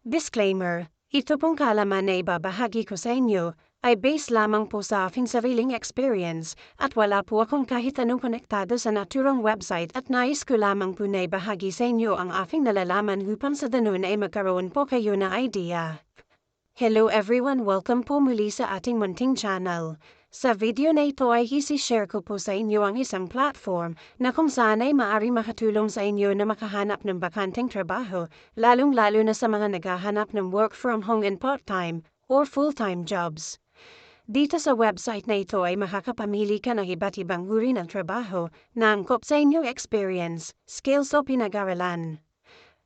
Disclaimer, ito pong kaalaman na ibabahagi ko sa inyo ay based lamang po sa aking sariling experience at wala po akong kahit anong konektado sa naturang website at nais ko lamang po na ibahagi sa inyo ang aking nalalaman upang sa ganun ay magkaroon po kayo ng idea. Hello everyone, welcome po muli sa ating munting channel. Sa video na ito ay isi-share ko po sa inyo ang isang platform na kung saan ay maaari makatulong sa inyo na makahanap ng bakanteng trabaho, lalong-lalo na sa mga naghahanap ng work from home and part-time or full-time jobs. Dito sa website na ito ay makakapamili ka ng iba't ibang uri ng trabaho na angkop sa inyong experience, skills o pinag-aralan.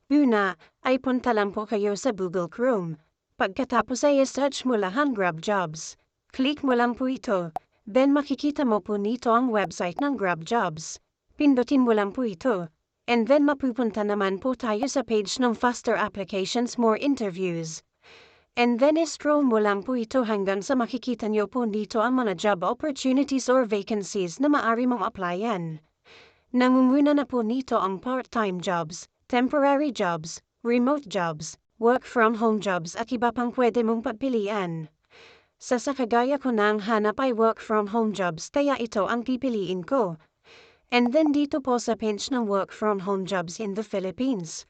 Una, ay punta lang po kayo sa Google Chrome. Pagkatapos ay search mo lang ang Grab Jobs. Click mo lang po ito, then makikita mo po nito ang website ng Grab Jobs. Pindutin mo lang po ito, and then mapupunta naman po tayo sa page ng faster applications, more interviews. And then scroll mo lang po ito hanggang sa makikita nyo po dito ang mga job opportunities or vacancies na maaari mong applyan. Nangunguna na po nito ang part-time jobs, temporary jobs, remote jobs, work from home jobs at iba pang pwede mong pagpilian. Sa kagaya ko nang hanap ay work from home jobs kaya ito ang pipiliin ko. And then dito po sa page ng work from home jobs in the Philippines.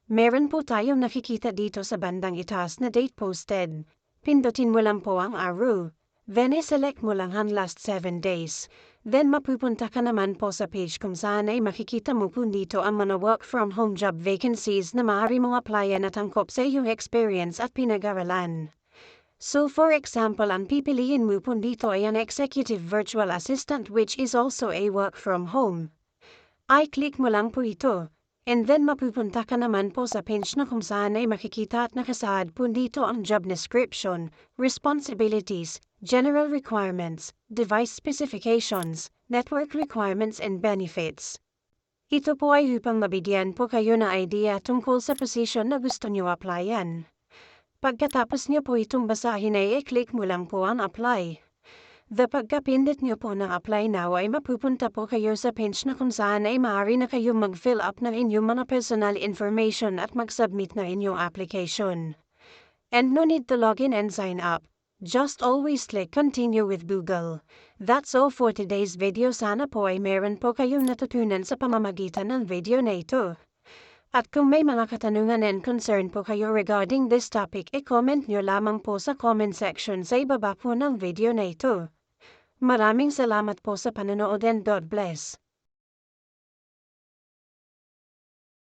Meron po tayong nakikita dito sa bandang itaas na date posted. Pindutin mo lang po ang arrow. Then select mo lang ang last 7 days. Then mapupunta ka naman po sa page kung saan ay makikita mo po dito ang mga work from home job vacancies na maaari mong applyan at angkop sa iyong experience at pinag-aralan. So for example, ang pipiliin mo po dito ay an executive virtual assistant which is also a work from home. I-click mo lang po ito. And then mapupunta ka naman po sa page na kung saan ay makikita at nakasaad po dito ang job description, responsibilities, general requirements, device specifications, network requirements and benefits. Ito po ay upang mabigyan po kayo na idea tungkol sa position na gusto nyo applyan. Pagkatapos nyo po itong basahin ay i-click mo lang po ang apply. Pagkapindot nyo po ng apply now ay mapupunta po kayo sa page na kung saan ay maaari na kayo mag-fill up ng inyong mga personal information at mag-submit na inyong application. And no need to log in and sign up. Just always click continue with Google. That's all for today's video. Sana po ay meron po kayong natutunan sa pamamagitan ng video na ito. At kung may mga katanungan and concern po kayo regarding this topic, i-comment nyo lamang po sa comment section sa ibaba po ng video na ito. Maraming salamat po sa panonood and God bless.